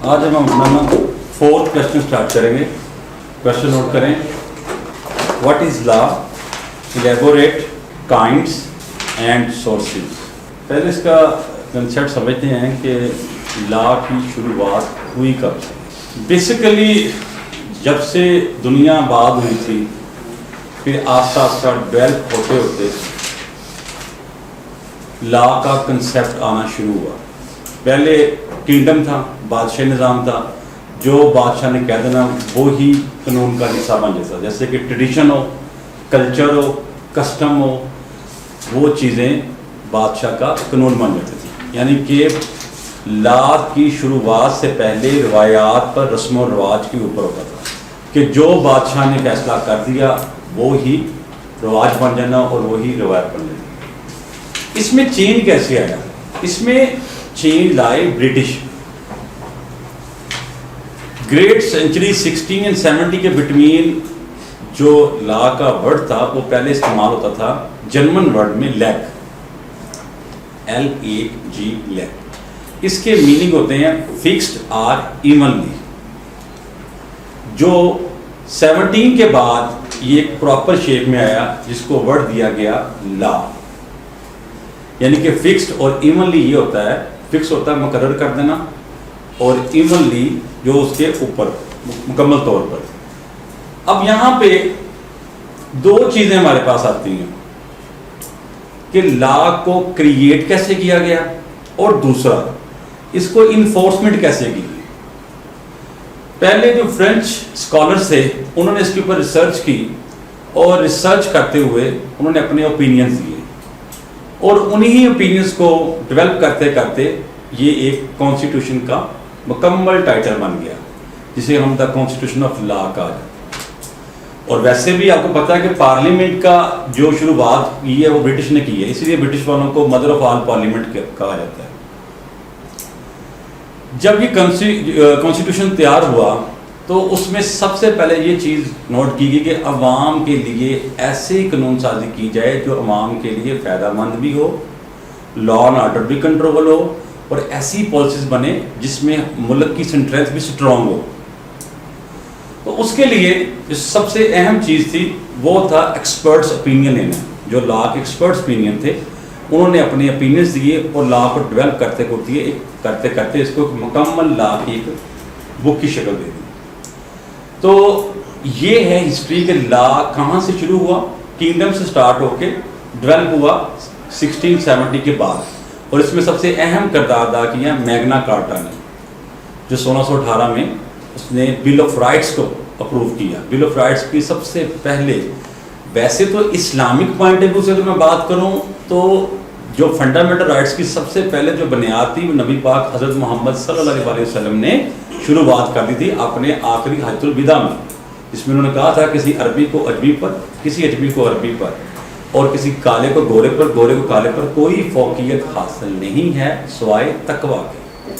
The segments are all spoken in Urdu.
آج ہم اپنا 4th کوشچن اسٹارٹ کریں گے. کوشچن نوٹ کریں. What is law? Elaborate kinds and sources. پہلے اس کا کنسیپٹ سمجھتے ہیں کہ لا کی شروعات ہوئی کب. بیسیکلی جب سے دنیا آباد ہوئی تھی پھر آہستہ آہستہ ڈیولپ ہوتے ہوتے لا کا کنسیپٹ آنا شروع ہوا. پہلے کنگڈم تھا، بادشاہ نظام تھا، جو بادشاہ نے کہہ دینا وہی قانون کا حصہ بن جاتا. جیسے کہ ٹریڈیشن ہو، کلچر ہو، کسٹم ہو، وہ چیزیں بادشاہ کا قانون بن جاتی تھی. یعنی کہ لا کی شروعات سے پہلے روایات پر رسم و رواج کے اوپر ہوتا تھا کہ جو بادشاہ نے فیصلہ کر دیا وہی رواج بن جانا اور وہی روایت بن جانا. اس میں چینج کیسے آیا؟ اس میں چینج لائے برٹش. گریٹ سینچری 16 اور 70 کے بٹوین جو لا کا ورڈ تھا وہ پہلے استعمال ہوتا تھا جرمن ورڈ میں لیگ، LAG لیگ. اس کے میننگ ہوتے ہیں فکسڈ اور ایونلی. جو 17 کے بعد یہ ایک پراپر شیپ میں آیا جس کو ورڈ دیا گیا لا. یعنی کہ فکسڈ اور ایونلی یہ ہوتا ہے، فکس ہوتا ہے مقرر کر دینا اور ایونلی جو اس کے اوپر مکمل طور پر. اب یہاں پہ دو چیزیں ہمارے پاس آتی ہیں کہ لا کو کریٹ کیسے کیا گیا اور دوسرا اس کو انفورسمنٹ کیسے کی. پہلے جو فرینچ اسکالرس تھے انہوں نے اس کے اوپر ریسرچ کی اور ریسرچ کرتے ہوئے انہوں نے اپنے اوپینینز دیے اور انہی اوپینینز کو ڈیولپ کرتے کرتے یہ ایک کانسٹیٹیوشن کا مکمل ٹائٹل بن گیا جسے ہم دا کانسٹیٹیوشن آف لا کہا جاتا ہے. اور ویسے بھی آپ کو پتہ ہے کہ پارلیمنٹ کا جو شروعات کی ہے وہ برٹش نے کی ہے، اس لیے برٹش والوں کو مدر آف آل پارلیمنٹ کہا جاتا ہے. جب یہ کانسٹیٹیوشن تیار ہوا تو اس میں سب سے پہلے یہ چیز نوٹ کی گئی کہ عوام کے لیے ایسے قانون سازی کی جائے جو عوام کے لیے فائدہ مند بھی ہو، لا اینڈ آرڈر بھی کنٹرول ہو اور ایسی پالیسیز بنے جس میں ملک کی سنٹرینتھ بھی سٹرونگ ہو. تو اس کے لیے جو سب سے اہم چیز تھی وہ تھا ایکسپرٹس اوپینین لینا. جو لا کے ایکسپرٹس اوپینین تھے انہوں نے اپنے اوپینینز دیے اور لا کو ڈیولپ کرتے کرتے اس کو مکمل لا کی ایک بک کی شکل دے دی. تو یہ ہے ہسٹری کہ لا کہاں سے شروع ہوا. کنگڈم سے سٹارٹ ہو کے ڈیولپ ہوا 1670 کے بعد. اور اس میں سب سے اہم کردار ادا کیا میگنا کارٹا نے، جو 1618 میں اس نے بل آف رائٹس کو اپروو کیا. بل آف رائٹس کی سب سے پہلے، ویسے تو اسلامک پوائنٹ آف ویو سے اگر میں بات کروں تو جو فنڈامنٹل رائٹس کی سب سے پہلے جو بنیاد تھی وہ نبی پاک حضرت محمد صلی اللہ علیہ وسلم نے شروعات کر دی تھی اپنے آخری حجۃ الوداع میں، جس میں انہوں نے کہا تھا کسی عربی کو اجمی پر، کسی اجمی کو عربی پر اور کسی کالے کو گورے پر، گورے کو کالے پر کوئی فوقیت حاصل نہیں ہے سوائے تقویٰ کے.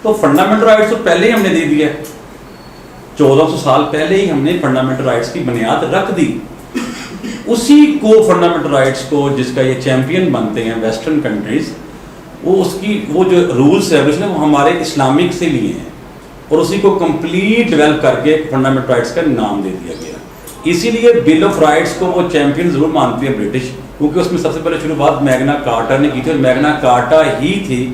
تو فنڈامنٹل رائٹس تو پہلے ہی ہم نے دے دیا، 1400 سال پہلے ہی ہم نے فنڈامنٹل رائٹس کی بنیاد رکھ دی. اسی کو فنڈامنٹل رائٹس کو جس کا یہ چیمپئن بنتے ہیں ویسٹرن کنٹریز، وہ جو رولس ریگولیشن وہ ہمارے اسلامک سے لیے ہیں اور اسی کو کمپلیٹ ڈیولپ کر کے فنڈامنٹل رائٹس کا نام دے دیا گیا. اسی لیے بل آف رائٹس کو وہ چیمپئن ضرور مانتے ہیں برٹش، کیونکہ اس میں سب سے پہلے شروعات میگنا کارٹا نے کی تھی اور میگنا کارٹا ہی تھی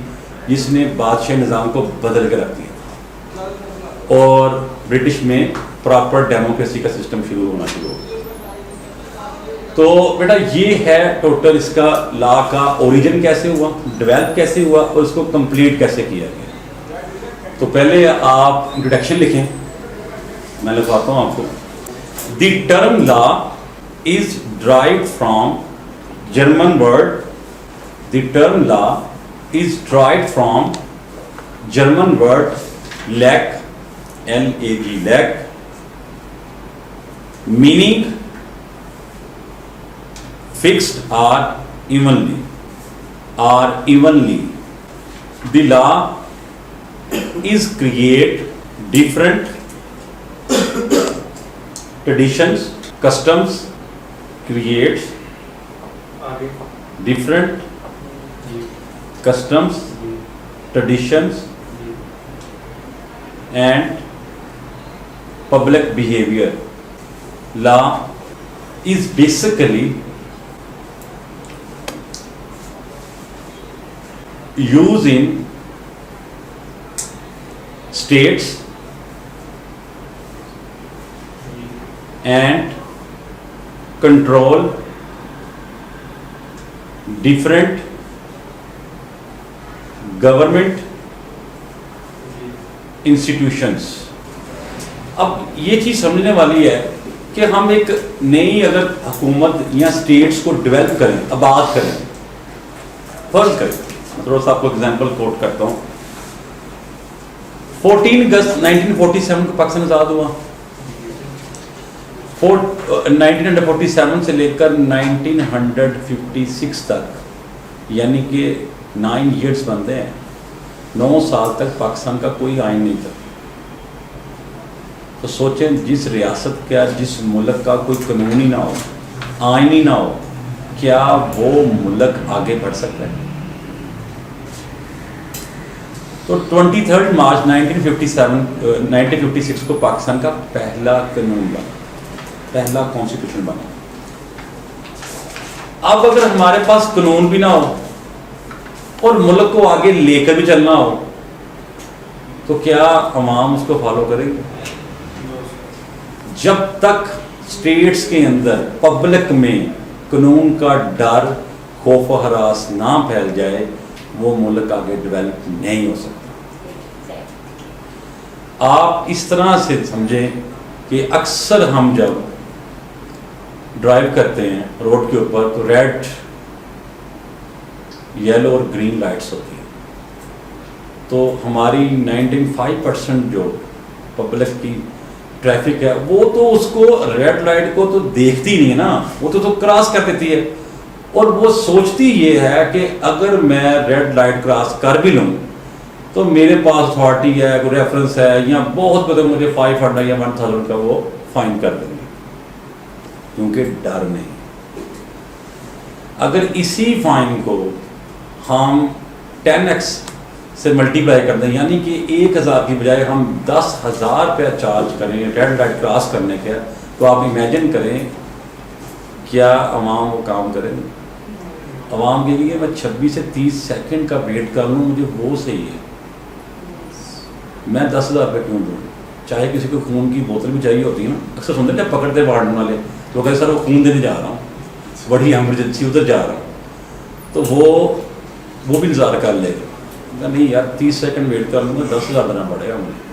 جس نے بادشاہ نظام کو بدل کے رکھ دیا اور برٹش میں پراپر ڈیموکریسی کا سسٹم شروع ہونا شروع ہو گیا. تو بیٹا یہ ہے ٹوٹل اس کا لا کا اوریجن کیسے ہوا، ڈیولپ کیسے ہوا اور اس کو کمپلیٹ کیسے کیا گیا. تو پہلے آپ انٹروڈکشن لکھیں، میں لکھواتا ہوں آپ کو. The term law is derived from German word, the term law is derived from German word league, LAG league, meaning fixed or evenly. The law is create different traditions, customs, creates different customs, traditions, and public behavior. Law is basically used in states and control different government institutions. اب یہ چیز سمجھنے والی ہے کہ ہم ایک نئی اگر حکومت یا اسٹیٹس کو ڈیولپ کریں، آباد کریں، فرض کریں، میں تھوڑا سا آپ کو ایگزامپل کوٹ کرتا ہوں. 14 اگست 1947 کو پاکستان آزاد ہوا. 1947 سے لے کر 1956 تک، یعنی کہ 9 ایئرس بنتے ہیں. 9 سال تک پاکستان کا کوئی آئین نہیں تھا. تو سوچیں جس ریاست کا، جس ملک کا کوئی قانون ہی نہ ہو، آئین ہی نہ ہو، کیا وہ ملک آگے بڑھ سکتا ہے؟ تو 23 مارچ 1956 کو پاکستان کا پہلا قانون بنا، پہلا کانسٹیٹیوشن بنا. اب اگر ہمارے پاس قانون بھی نہ ہو اور ملک کو آگے لے کر بھی چلنا ہو تو کیا عوام اس کو فالو کریں گے؟ جب تک اسٹیٹس کے اندر، پبلک میں قانون کا ڈر، خوف و ہراس نہ پھیل جائے، وہ ملک آگے ڈیولپ نہیں ہو سکتا. آپ اس طرح سے سمجھیں کہ اکثر ہم جب ڈرائیو کرتے ہیں روڈ کے اوپر تو ریڈ، یلو اور گرین لائٹس ہوتی ہیں. تو ہماری 95% جو پبلک کی ٹریفک ہے وہ تو اس کو ریڈ لائٹ کو تو دیکھتی نہیں ہے نا، وہ تو کراس کر دیتی ہے. اور وہ سوچتی یہ ہے کہ اگر میں ریڈ لائٹ کراس کر بھی لوں تو میرے پاس اتھارٹی ہے، کوئی ریفرنس ہے، یا بہت بڑے مجھے 500 یا 1000 کا وہ فائن کر دیں گے، کیونکہ ڈر نہیں. اگر اسی فائن کو ہم 10x سے ملٹیپلائی کر دیں، یعنی کہ 1000 کی بجائے ہم 10,000 روپیہ چارج کریں ریڈ لائٹ کراس کرنے کے، تو آپ امیجن کریں کیا عوام وہ کام کریں گے؟ عوام کے لیے میں 26 سے 30 سیکنڈ کا ویٹ کر لوں، مجھے وہ صحیح ہے. میں 10,000 روپے کیوں دوں؟ چاہے کسی کو خون کی بوتل بھی چاہیے ہوتی ہے نا، اکثر سنتے ہیں پکڑتے وارڈن والے تو کہتے سر وہ خون دینے جا رہا ہوں، بڑی ایمرجنسی ادھر جا رہا ہوں، تو وہ بھی انتظار کر لے گا. نہیں یار 30 سیکنڈ ویٹ کر لوں گا، 10,000 دینا پڑے گا مجھے.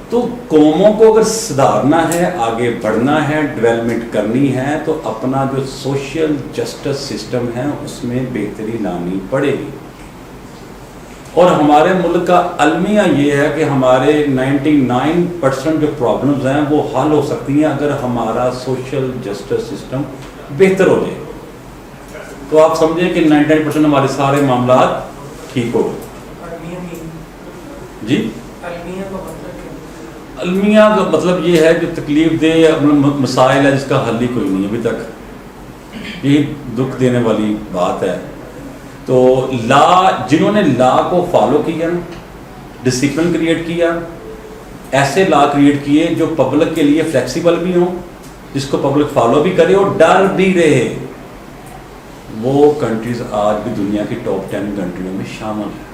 تو قوموں کو اگر سدھارنا ہے، آگے بڑھنا ہے، ڈیولپمنٹ کرنی ہے، تو اپنا جو سوشل جسٹس سسٹم ہے اس میں بہتری لانی پڑے گی. اور ہمارے ملک کا المیہ یہ ہے کہ ہمارے 99% جو پرابلمز ہیں وہ حل ہو سکتی ہیں اگر ہمارا سوشل جسٹس سسٹم بہتر ہو جائے. تو آپ سمجھیں کہ 99% ہمارے سارے معاملات ٹھیک ہو گئے. جی المیہ کا مطلب یہ ہے جو تکلیف دہ مسائل ہے جس کا حل ہی کوئی نہیں ابھی تک، یہ دکھ دینے والی بات ہے. تو جنہوں نے لا کو فالو کیا، ڈسپلن کریٹ کیا، ایسے لا کریٹ کیے جو پبلک کے لیے فلیکسیبل بھی ہوں، جس کو پبلک فالو بھی کرے اور ڈر بھی رہے، وہ کنٹریز آج بھی دنیا کی ٹاپ 10 کنٹریوں میں شامل ہیں.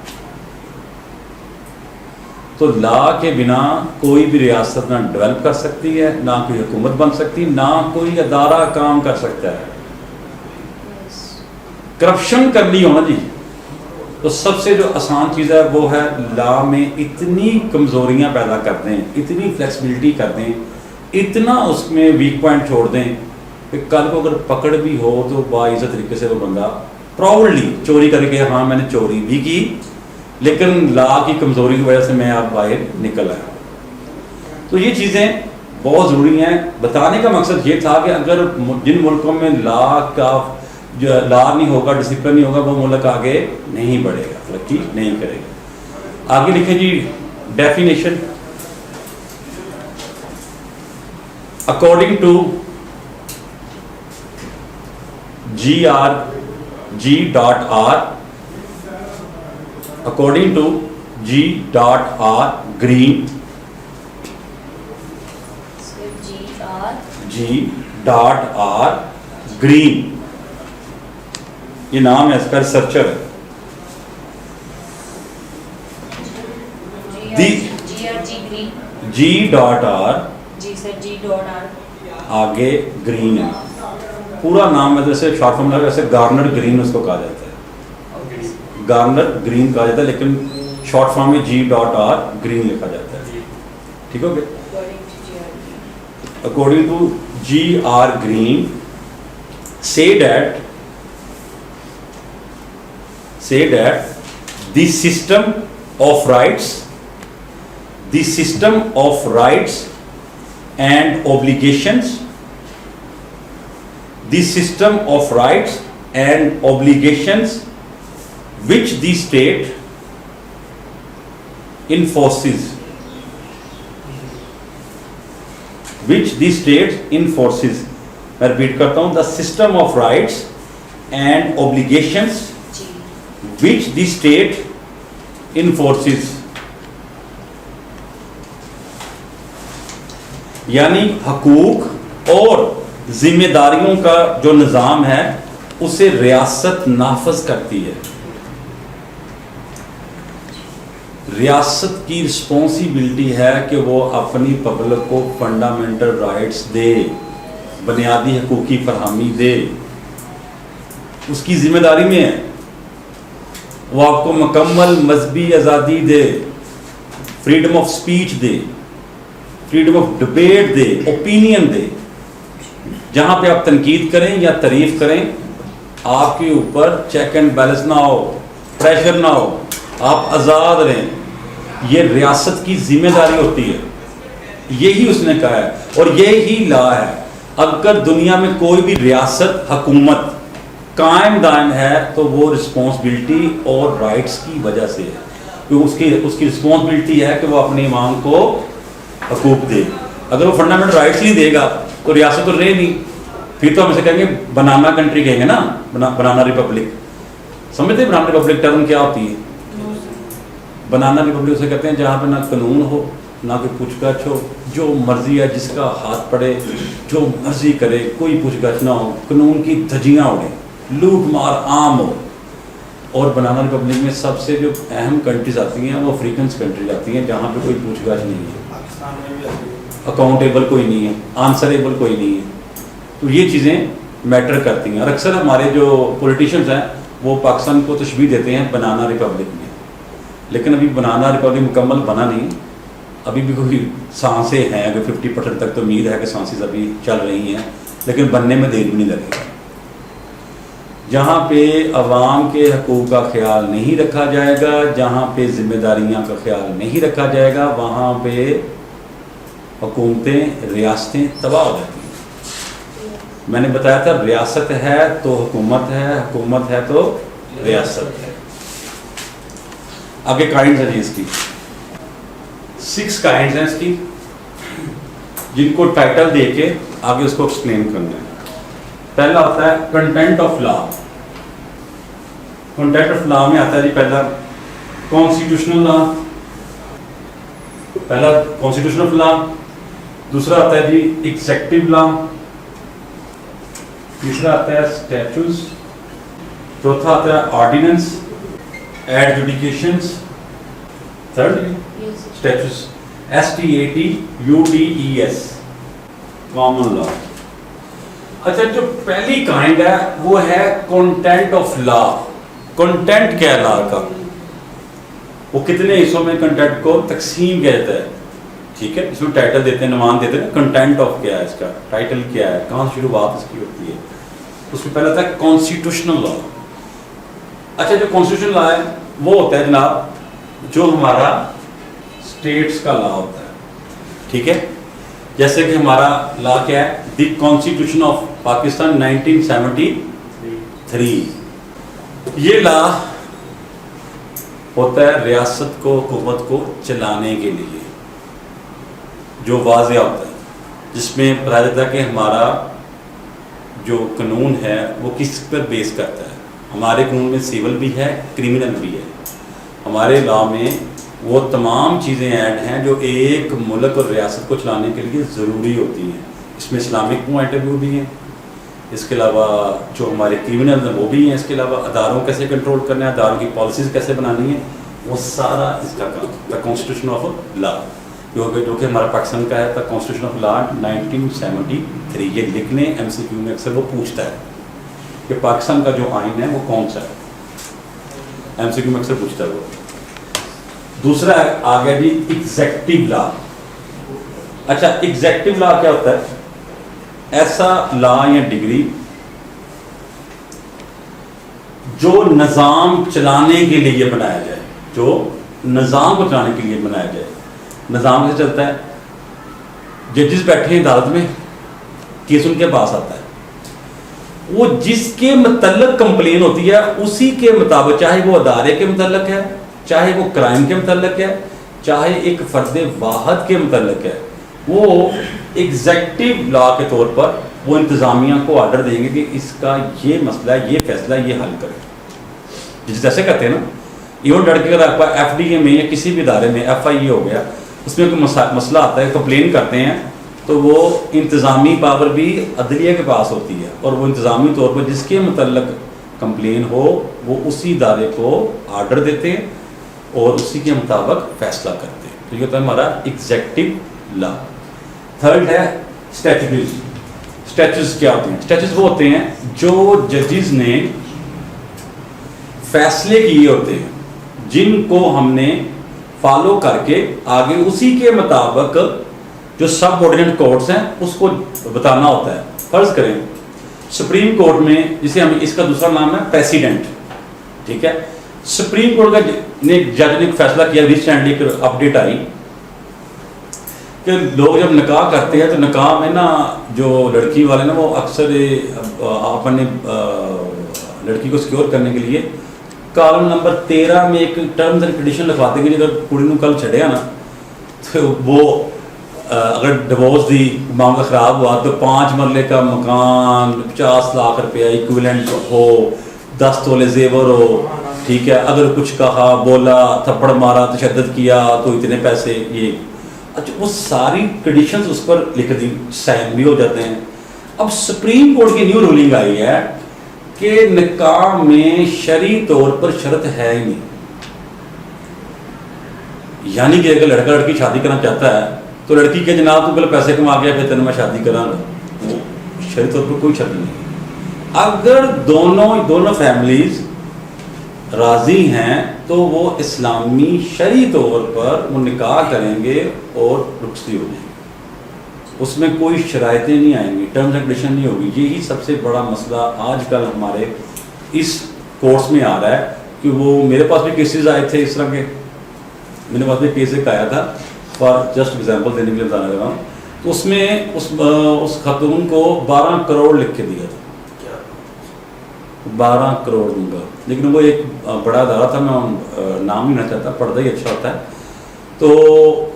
تو لا کے بنا کوئی بھی ریاست نہ ڈیولپ کر سکتی ہے، نہ کوئی حکومت بن سکتی، نہ کوئی ادارہ کام کر سکتا ہے. کرپشن کر لی ہو نا جی، تو سب سے جو آسان چیز ہے وہ ہے لا میں اتنی کمزوریاں پیدا کر دیں، اتنی فلیکسیبلٹی کر دیں، اتنا اس میں ویک پوائنٹ چھوڑ دیں کہ کل کو اگر پکڑ بھی ہو تو باعزت طریقے سے وہ بندہ پراؤڈلی چوری کر کے ہاں میں نے چوری بھی کی لیکن لا کی کمزوری کی وجہ سے میں آپ باہر نکل آیا. تو یہ چیزیں بہت ضروری ہیں. بتانے کا مقصد یہ تھا کہ اگر جن ملکوں میں لا نہیں ہوگا، ڈسپلن نہیں ہوگا، وہ ملک آگے نہیں بڑھے گا، ترقی نہیں کرے گا. آگے لکھیں جی definition. According to G.R. according to G.R green, G.R green, یہ نام ہے اس کا، ریسرچر ہے. G.R آگے گرین ہے. پورا نام ہے جیسے شارٹ فارم لگا، جیسے گارنر گرین اس کو کہا جاتا ہے، گارنر گرین کہا جاتا ہے، لیکن شارٹ فارم میں G.R گرین لکھا جاتا ہے. ٹھیک ہو گیا؟ According to G.R green say that the system of rights and obligations which the state enforces, میں ریپیٹ کرتا ہوں، the system of rights and obligations which the state enforces. یعنی حقوق اور ذمہ داریوں کا جو نظام ہے اسے ریاست نافذ کرتی ہے. ریاست کی رسپانسبلٹی ہے کہ وہ اپنی پبلک کو فنڈامنٹل رائٹس دے، بنیادی حقوق کی فراہمی دے، اس کی ذمہ داری میں ہے. وہ آپ کو مکمل مذہبی آزادی دے، فریڈم آف سپیچ دے، فریڈم آف ڈبیٹ دے، اوپینین دے. جہاں پہ آپ تنقید کریں یا تعریف کریں، آپ کے اوپر چیک اینڈ بیلنس نہ ہو، پریشر نہ ہو، آپ آزاد رہیں. یہ ریاست کی ذمہ داری ہوتی ہے. یہی اس نے کہا ہے اور یہی لا ہے. اگر دنیا میں کوئی بھی ریاست، حکومت قائم دائم ہے تو وہ رسپانسبلٹی اور رائٹس کی وجہ سے ہے، کیونکہ اس کی رسپانسبلٹی ہے کہ وہ اپنے عوام کو حقوق دے. اگر وہ فنڈامنٹل رائٹس نہیں دے گا تو ریاست تو رہے نہیں. پھر تو ہم اسے کہیں گے بنانا کنٹری کہیں گے نا، بنانا ریپبلک. سمجھتے ہیں بنانا ریپبلک ٹرم کیا ہوتی ہے؟ بنانا ریپبلک اسے کہتے ہیں جہاں پہ نہ قانون ہو، نہ کوئی پوچھ گچھ ہو، جو مرضی ہے جس کا ہاتھ پڑے جو مرضی کرے، کوئی پوچھ گچھ نہ ہو، قانون کی دھجیاں اڑیں، لوٹ مار عام ہو. اور بنانا ریپبلک میں سب سے جو اہم کنٹریز آتی ہیں وہ افریقنس کنٹریز آتی ہیں جہاں پہ کوئی پوچھ گچھ نہیں ہے، اکاؤنٹیبل کوئی نہیں ہے، آنسریبل کوئی نہیں ہے. تو یہ چیزیں میٹر کرتی ہیں. اور اکثر ہمارے جو پولیٹیشینز ہیں وہ پاکستان کو تشبیہ دیتے ہیں بنانا ریپبلک میں، لیکن ابھی بنانا ریپبلک مکمل بنا نہیں. ابھی بھی کوئی سانسیں ہیں، اگر 50% تک تو امید ہے کہ سانسیں ابھی چل رہی ہیں، لیکن بننے میں دیر بھی نہیں لگے گا. جہاں پہ عوام کے حقوق کا خیال نہیں رکھا جائے گا، جہاں پہ ذمہ داریاں کا خیال نہیں رکھا جائے گا، وہاں پہ حکومتیں، ریاستیں تباہ ہو جاتی ہیں. میں نے بتایا تھا ریاست ہے تو حکومت ہے، حکومت ہے تو ریاست ہے. آگے کائنڈز ہیں اس کی 6 کائنڈز ہیں اس کی، جن کو ٹائٹل دے کے آگے اس کو ایکسپلین کرنا ہے. پہلا ہوتا ہے content of law. Content of law میں آتا ہے جی پہلا کانسٹیٹیوشنل لا، پہلا کانسٹیٹیوشن آف لا. دوسرا آتا ہے جی ایگزیکٹو لا. تیسرا آتا ہے اسٹیچوز. چوتھا آتا ہے ordinance, adjudications. Third statutes, STATUDES، common law. اچھا جو پہلی کائنڈ ہے وہ ہے کنٹینٹ آف لا. کنٹینٹ کیا ہے لا کا؟ وہ کتنے حصوں میں کنٹینٹ کو تقسیم کیا جاتا ہے؟ ٹھیک ہے، اس میں ٹائٹل دیتے ہیں، نمان دیتے ہیں. کنٹینٹ آف کیا ہے اس کا، ٹائٹل کیا ہے، کہاں شروعات اس کی ہوتی ہے. اس میں پہلا ہوتا ہے کانسٹیٹیوشنل لا. اچھا جو کانسٹیٹیوشنل لا ہے وہ ہوتا ہے جناب جو ہمارا اسٹیٹس کا لا ہوتا ہے. ٹھیک ہے، جیسے کہ ہمارا لا کیا ہے، دی کانسٹیٹیوشن آف پاکستان 1973. یہ لا ہوتا ہے ریاست کو، حکومت کو چلانے کے لیے، جو واضح ہوتا ہے، جس میں بتایا جاتا ہے کہ ہمارا جو قانون ہے وہ کس پر بیس کرتا ہے. ہمارے قانون میں سیول بھی ہے، کرمنل بھی ہے. ہمارے لا میں وہ تمام چیزیں ایڈ ہیں جو ایک ملک اور ریاست کو چلانے کے لیے ضروری ہوتی ہیں. اس میں اسلامک پوائنٹ آف ویو بھی ہیں, اس کے علاوہ جو ہمارے کرمنل ہیں وہ بھی ہیں, اس کے علاوہ اداروں کیسے کنٹرول کرنا ہے, اداروں کی پالیسیز کیسے بنانی ہیں, وہ سارا اس کا کام. دا کانسٹیٹیوشن آف لا جو کہ ہمارا پاکستان کا ہے, دا کانسٹیٹیوشن آف لا 1973. یہ لکھ لیں, ایم سی کیو میں اکثر وہ پوچھتا ہے کہ پاکستان کا جو آئین ہے وہ کون سا ہے, ایم سی کیو میں اکثر پوچھتا ہے وہ. دوسرا آ گیا جی ایگزیکٹو لا. اچھا ایگزیکٹو لا کیا ہوتا ہے؟ ایسا لا یا ڈگری جو نظام چلانے کے لیے بنایا جائے, جو نظام کو چلانے کے لیے بنایا جائے. نظام سے چلتا ہے, ججز بیٹھے ہیں عدالت میں, کیس ان کے پاس آتا ہے, وہ جس کے متعلق کمپلین ہوتی ہے اسی کے مطابق, چاہے وہ ادارے کے متعلق ہے, چاہے وہ کرائم کے متعلق ہے, چاہے ایک فرد واحد کے متعلق ہے, وہ ایگزیکٹو لا کے طور پر وہ انتظامیہ کو آرڈر دیں گے کہ اس کا یہ مسئلہ, یہ فیصلہ یہ حل کرے. جیسے کہتے ہیں نا, ایون ڈر کے اگر آپ کا ایف ڈی اے میں یا کسی بھی ادارے میں ایف آئی اے ہو گیا, اس میں کوئی مسئلہ آتا ہے, کمپلین کرتے ہیں, تو وہ انتظامی پاور بھی عدلیہ کے پاس ہوتی ہے, اور وہ انتظامی طور پر جس کے متعلق کمپلین ہو وہ اسی ادارے کو آرڈر دیتے ہیں اور اسی کے مطابق فیصلہ کرتے ہیں. تو یہ ہوتا ہے ہمارا ایگزیکٹو لا. تھرڈ ہے اسٹیچوز. اسٹیچوز کیا ہوتے ہیں؟ اسٹیچوز وہ ہوتے ہیں جو ججز نے فیصلے کیے ہوتے ہیں, جن کو ہم نے فالو کر کے آگے اسی کے مطابق جو سب آرڈیننٹ کورٹس ہیں اس کو بتانا ہوتا ہے. فرض کریں سپریم کورٹ میں, جسے ہم اس کا دوسرا نام ہے پریسیڈنٹ, ٹھیک ہے, سپریم کورٹ کا جج نے فیصلہ کیا, ریسنٹلی ایک اپڈیٹ آئی کہ لوگ جب نکاح کرتے ہیں تو نکاح میں نا جو لڑکی والے نا وہ اکثر اپنے لڑکی کو سیکیور کرنے کے لیے کالم نمبر 13 میں ایک ٹرمز اینڈ کنڈیشن لکھواتے ہیں کہ اگر کڑی نو کل چھڑیا نا تو وہ اگر ڈیورس دی معاملہ خراب ہوا تو 5 مرلے کا مکان, 50 لاکھ روپیہ ایکویلنٹ ہو, 10 تولے زیور ہو, ٹھیک ہے, اگر کچھ کہا بولا تھپڑ مارا تشدد کیا تو اتنے پیسے. یہ اچھا وہ ساری کنڈیشنز اس پر لکھ دی, سائن بھی ہو جاتے ہیں. اب سپریم کورٹ کی نیو رولنگ آئی ہے کہ نکاح میں شرعی طور پر شرط ہے ہی نہیں, یعنی کہ اگر لڑکا لڑکی شادی کرنا چاہتا ہے تو لڑکی کے جناب تو پہلے پیسے کما گیا پھر تین میں شادی کرا گا, وہ شرعی طور پر کوئی شرط نہیں. اگر دونوں فیملیز راضی ہیں تو وہ اسلامی شرعی طور پر وہ نکاح کریں گے اور رخصتی ہو جائیں گے, اس میں کوئی شرائطیں نہیں آئیں گی, ٹرمز اینڈ کنڈیشن نہیں ہوگی. یہی سب سے بڑا مسئلہ آج کل ہمارے اس کورس میں آ رہا ہے کہ وہ میرے پاس بھی کیسز آئے تھے اس طرح کے, میرے پاس بھی کیس ایک آیا تھا, فار جسٹ ایگزامپل دینے کے لیے بتانا لگا ہوں, تو اس میں اس خاتون کو 12 کروڑ لکھ کے دیا تھا, 12 کروڑ دوں گا, لیکن وہ ایک بڑا ادارہ تھا, میں نام نہیں لینا چاہتا, پردہ ہی اچھا ہوتا ہے, تو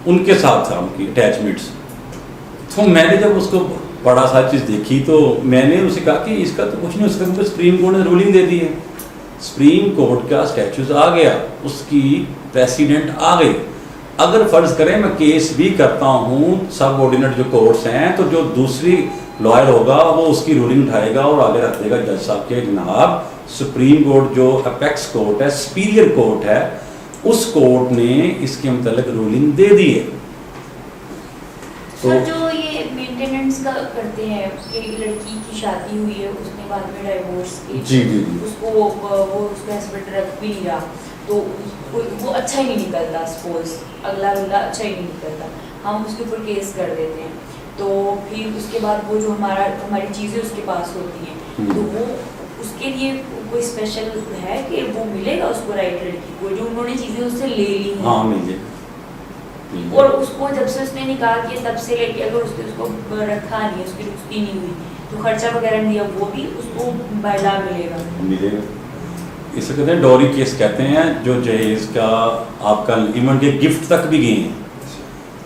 ان کے ساتھ تھا ان کی اٹیچمنٹس. تو میں نے جب اس کو بڑا ساری چیز دیکھی تو میں نے اسے کہا کہ اس کا تو کچھ نہیں ہو سکتا کیونکہ سپریم کورٹ نے رولنگ دے دی ہے. سپریم کورٹ کا اسٹیچوز آ گیا, اس کی پریسیڈنٹ آ گئی. اگر فرض کریں میں کیس بھی کرتا ہوں, سب آرڈیننٹ جو کورٹس ہیں, تو جو دوسری لائر ہوگا وہ اس کی رولنگ اٹھائے گا اور آگے رکھ دے گا جج صاحب کے جناب سپریم کورٹ جو اپیکس کورٹ ہے, سپیریئر کورٹ ہے, اس کورٹ نے اس کے متعلق رولنگ دے دی ہے. تو جو یہ مینٹیننس کا کرتے ہیں کہ لڑکی کی شادی ہوئی ہے, اس نے بعد میں ڈائیورس کی, اس کو وہ اس کا ہسبینڈ رکھ بھی نہیں رہا, تو وہ اچھا ہی نہیں نکلتا, سپوز اگلا بندہ اچھا ہی نہیں نکلتا, ہم اس کے اوپر کیس کر دیتے ہیں, تو پھر اس کے بعد وہ جو ہماری چیزیں اس کے پاس ہوتی ہیں, تو وہ اس کے لیے کوئی اسپیشل ہے کہ وہ ملے گا اس کو رائٹ لڑکی کو جو انہوں نے چیزیں اس سے لے لی ہیں. ہاں مل جائے. اور اس کو جب سے اس نے نکاح کیا تب سے لے کے اگر اس نے اس کو رکھا نہیں, اس کی رخصتی نہیں ہوئی, تو خرچہ وغیرہ نہیں دیا, وہ بھی اس کو بلا ملے گا. اسے کہتے ہیں ڈوری کیس کہتے ہیں, جو جہیز کا آپ کا ایون کے گفٹ تک بھی گئے ہیں,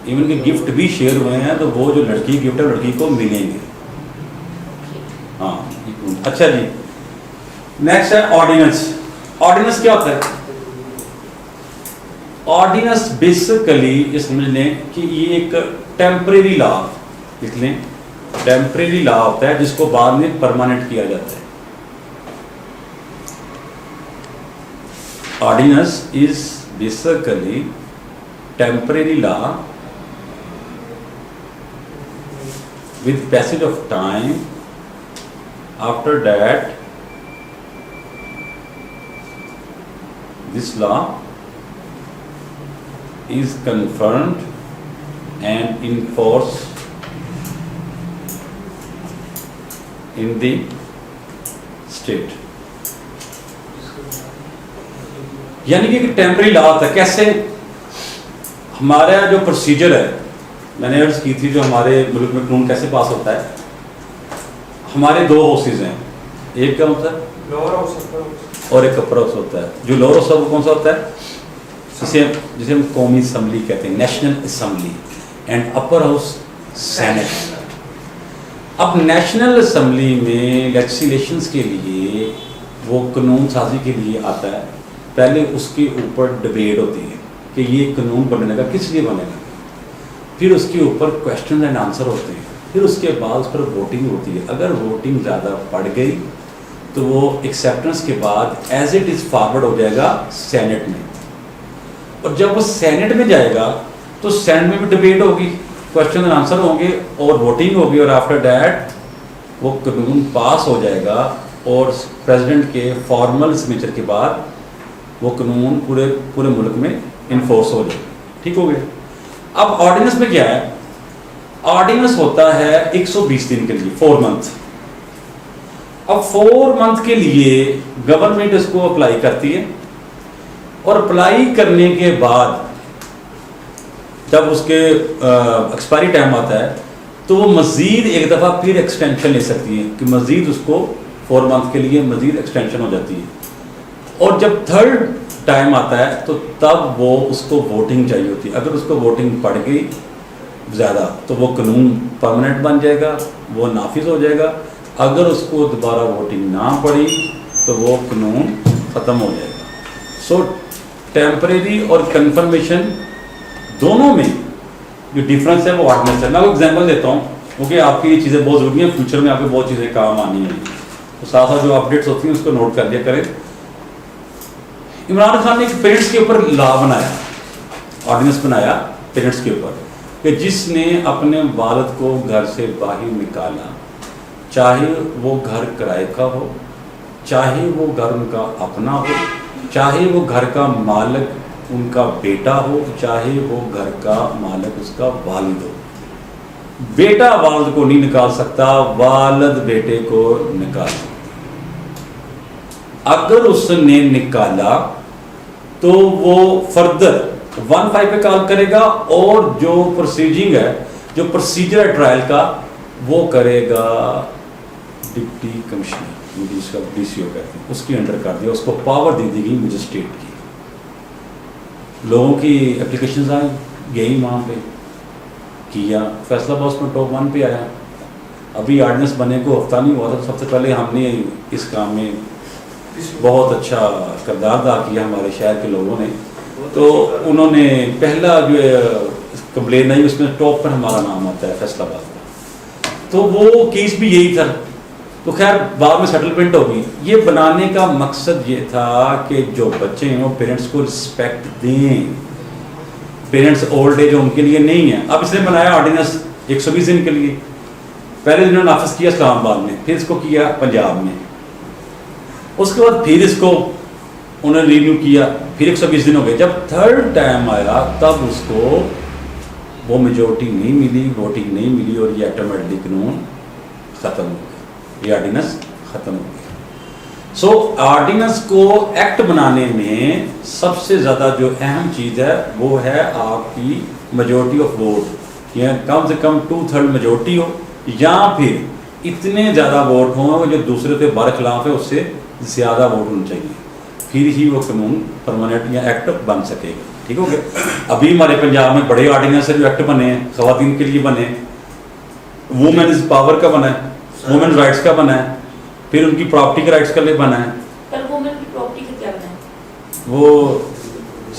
ایون کے گفٹ بھی شیئر ہوئے ہیں, تو وہ جو لڑکی گفٹ ہے لڑکی کو ملیں گے. ہاں اچھا جی, نیکسٹ ہے آرڈیننس. آرڈیننس کیا ہوتا ہے؟ آرڈیننس بیسیکلی یہ سمجھ لیں کہ یہ ایک ٹیمپریری لا لکھ لیں، ٹیمپریری لا ہوتا ہے جس کو بعد میں پرماننٹ کیا جاتا ہے. Ordinance is basically temporary law with passage of time. After that, this law is confirmed and enforced in the state. یعنی کہ ٹیمپرری لا ہوتا ہے. کیسے؟ ہمارا جو پروسیجر ہے، میں نے عرض کی تھی جو ہمارے ملک میں قانون کیسے پاس ہوتا ہے، ہمارے دو ہاؤسز ہیں، ایک کیا ہوتا ہے لوور ہاؤس اور ایک اپر ہاؤس ہوتا ہے. جو لوور ہاؤس وہ کون سا ہوتا ہے؟ جسے ہم قومی اسمبلی کہتے ہیں، national assembly, and upper house senate. اب نیشنل اسمبلی میں لیجسلیشنز کے لیے وہ قانون سازی کے لیے آتا ہے. پہلے اس کے اوپر ڈبیٹ ہوتی ہے کہ یہ قانون بنے گا کس لیے بنے گا، پھر اس کے اوپر کویشچن اینڈ آنسر ہوتے ہیں، پھر اس کے بعد اس پر ووٹنگ ہوتی ہے. اگر ووٹنگ زیادہ بڑھ گئی تو وہ ایکسیپٹنس کے بعد ایز اٹ از فارورڈ ہو جائے گا سینٹ میں، اور جب وہ سینٹ میں جائے گا تو سینٹ میں بھی ڈبیٹ ہوگی، کویشچن اینڈ آنسر ہوں گے اور ووٹنگ ہوگی، اور آفٹر دیٹ وہ قانون پاس ہو جائے گا اور پریزیڈنٹ کے فارمل سگنیچر کے بعد وہ قانون پورے ملک میں انفورس ہو جائے گا. ٹھیک ہو گیا. اب آرڈیننس میں کیا ہے؟ آرڈیننس ہوتا ہے 120 دن کے لیے، 4 منتھ. اب 4 منتھ کے لیے گورنمنٹ اس کو اپلائی کرتی ہے، اور اپلائی کرنے کے بعد جب اس کے ایکسپائری ٹائم آتا ہے تو وہ مزید ایک دفعہ پھر ایکسٹینشن لے سکتی ہے کہ مزید اس کو 4 منتھ کے لیے مزید ایکسٹینشن ہو جاتی ہے. اور جب تھرڈ ٹائم آتا ہے تو تب وہ اس کو ووٹنگ چاہیے ہوتی ہے. اگر اس کو ووٹنگ پڑ گئی زیادہ تو وہ قانون پرماننٹ بن جائے گا، وہ نافذ ہو جائے گا. اگر اس کو دوبارہ ووٹنگ نہ پڑی تو وہ قانون ختم ہو جائے گا. سو ٹیمپریری اور کنفرمیشن دونوں میں جو ڈفرینس ہے وہ آرڈیننس ہے. میں آپ کو ایگزامپل دیتا ہوں کیونکہ آپ کی یہ چیزیں بہت ضروری ہیں، فیوچر میں آپ کو بہت چیزیں کام آنی ہیں. تو ساتھ ساتھ جو اپڈیٹس ہوتی ہیں اس کو نوٹ کر لیا کریں. عمران خان نے ایک پیرنٹس کے اوپر لا بنایا، آرڈیننس بنایا پیرنٹس کے اوپر، کہ جس نے اپنے والد کو گھر سے باہر نکالا، چاہے وہ گھر کرائے کا ہو، چاہے وہ گھر ان کا اپنا ہو، چاہے وہ گھر کا مالک ان کا بیٹا ہو، چاہے وہ گھر کا مالک اس کا والد ہو. بیٹا والد کو نہیں نکال سکتا، والد بیٹے کو نکال سکتا. اگر اس نے نکالا تو وہ فردر 1-5 پہ کال کرے گا، اور جو پروسیجنگ ہے، جو پروسیجر ہے ٹرائل کا، وہ کرے گا ڈپٹی کمشنر، جس کا DCO کہتے ہیں، اس کے انڈر کر دیا. اس کو پاور دے دی گئی مجسٹریٹ کی. لوگوں کی اپلیکیشنز آئیں، گئی وہاں پہ کیا، فیصلہ باز میں ٹاپ 1 پہ آیا. ابھی آرڈیننس بنے کو ہفتہ نہیں ہوا تھا، سب سے پہلے ہم نے اس کام میں بہت اچھا کردار ادا کیا ہمارے شہر کے لوگوں نے. تو انہوں نے پہلا جو کمپلین آئی اس میں ٹاپ پر ہمارا نام آتا ہے فیصلہ آباد کا. تو وہ کیس بھی یہی تھا. تو خیر بعد میں سیٹلمنٹ ہوگی. یہ بنانے کا مقصد یہ تھا کہ جو بچے ہیں وہ پیرنٹس کو رسپیکٹ دیں. پیرنٹس اولڈ ایج ان کے لیے نہیں ہے. اب اس نے بنایا آرڈیننس 120 دن کے لیے. پہلے انہوں نے نافذ کیا اسلام آباد میں، پھر اس کو کیا پنجاب میں، اس کے بعد پھر اس کو انہوں نے ریویو کیا، پھر 120 دن ہو گئے. جب تھرڈ ٹائم آیا تب اس کو وہ میجورٹی نہیں ملی، ووٹنگ نہیں ملی، اور یہ آٹومیٹکلی قانون ختم ہو گیا، یہ آرڈیننس ختم ہو گیا. سو آرڈیننس کو ایکٹ بنانے میں سب سے زیادہ جو اہم چیز ہے وہ ہے آپ کی میجورٹی آف ووٹ، یا کم سے کم 2/3 میجورٹی ہو، یا پھر اتنے زیادہ ووٹ ہوں جو دوسرے کے برخلاف ہے اس سے زیادہ ووٹ ہونے چاہیے، پھر ہی وہ قانون پرماننٹ یا ایکٹ بن سکے گا. ٹھیک ہو گیا. ابھی ہمارے پنجاب میں بڑے آرڈیننس جو ایکٹ بنے ہیں خواتین کے لیے بنے، وومنز پاور کا بنا ہے، وومن رائٹس کا بنا ہے، پھر ان کی پراپرٹی کے رائٹس کا لیے بنا ہے. وومن کی پراپرٹی کا کیا بنا ہے؟ وہ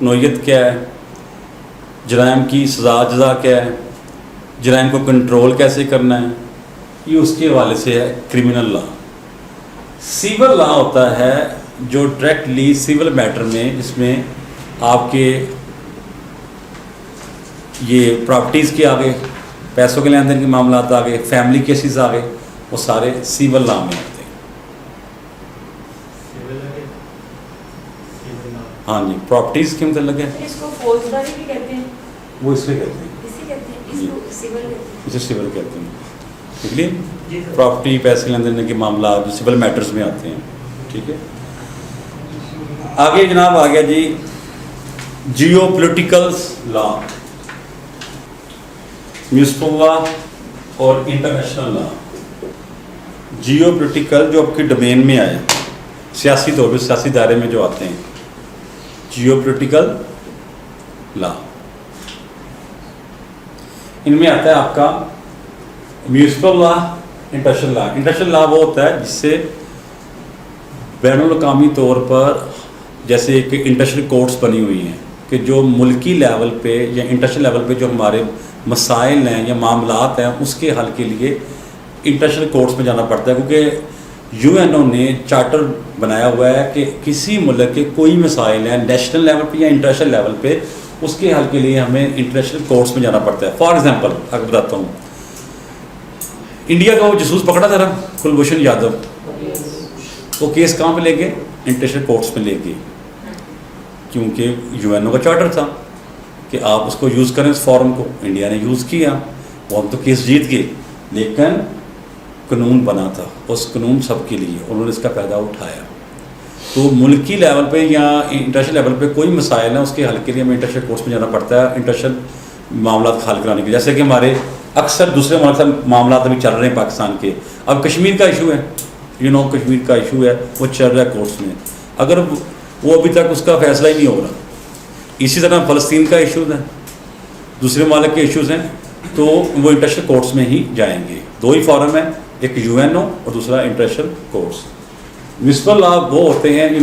نوعیت کیا ہے, جرائم کی سزا جزا کیا ہے, جرائم کو کنٹرول کیسے کرنا ہے, یہ اس کے حوالے سے ہے کرمنل لا. سیول لا ہوتا ہے جو ڈائریکٹلی سیول میٹر میں, جس میں آپ کے یہ پراپرٹیز کے آگے, پیسوں کے لین دین کے معاملات آگے, فیملی کیسز آگے, وہ سارے سیول لا میں آتے ہیں. ہاں جی, پراپرٹیز کے متعلق ہے, اس کو فوجداری بھی کہتے ہیں, وہ اس میں کہتے ہیں, اسی کہتے ہیں, اس کو سول کہتے ہیں. اسے سول کہتے ہیں. ٹھیک ہے, پراپرٹی پیسے لین دین کے معاملات جو سول میٹرز میں آتے ہیں. ٹھیک ہے, آگے جناب آ گیا جی جیو پولیٹیکل لا, میونسپل لا اور انٹرنیشنل لا. جیو پولیٹیکل جو آپ کی ڈومین میں آئے, سیاسی طور پہ سیاسی دائرے میں جو آتے ہیں, جیو پولیٹیکل لا. ان میں آتا ہے آپ کا municipal law, international law. International law وہ ہوتا ہے جس سے بین الاقوامی طور پر جیسے ایک انٹرنیشنل کورٹس بنی ہوئی ہیں کہ جو ملکی لیول پہ یا انٹرنیشنل لیول پہ جو ہمارے مسائل ہیں یا معاملات ہیں اس کے حل کے لیے انٹرنیشنل کورٹس میں جانا پڑتا ہے, کیونکہ یو این او نے چارٹر بنایا ہوا ہے کہ کسی ملک کے کوئی مسائل ہیں نیشنل لیول پہ یا انٹرنیشنل لیول پہ, اس کے حل کے لیے ہمیں انٹرنیشنل کورٹس میں جانا پڑتا ہے. فار ایگزامپل اگر بتاتا ہوں, انڈیا کا وہ جاسوس پکڑا تھا نا کلبھوشن یادو, وہ کیس کہاں پہ لے گئے, انٹرنیشنل کورٹس میں لے گئے, کیونکہ یو این او کا چارٹر تھا کہ آپ اس کو یوز کریں, اس فورم کو. انڈیا نے یوز کیا, وہ ہم تو کیس جیت گئے, لیکن قانون بنا تھا, اس قانون سب کے لیے, انہوں نے اس کا فائدہ اٹھایا. تو ملکی لیول پہ یا انٹرنیشنل لیول پہ کوئی مسائل ہیں اس کے حل کے لیے ہمیں انٹرنیشنل کورٹس میں جانا پڑتا ہے انٹرنیشنل معاملات حل کرانے کے لیے. جیسے کہ ہمارے اکثر دوسرے ملک سے معاملات ابھی چل رہے ہیں پاکستان کے. اب کشمیر کا ایشو ہے, کشمیر کا ایشو ہے, وہ چل رہا ہے کورٹس میں, اگر وہ ابھی تک اس کا فیصلہ ہی نہیں ہو رہا. اسی طرح فلسطین کا ایشوز ہے, دوسرے ممالک کے ایشوز ہیں, تو وہ انٹرنیشنل کورٹس میں ہی جائیں گے. دو ہی فورم ہیں, ایک یو این او اور دوسرا انٹرنیشنل کورٹس. میونسپل لا وہ ہوتے ہیں کہ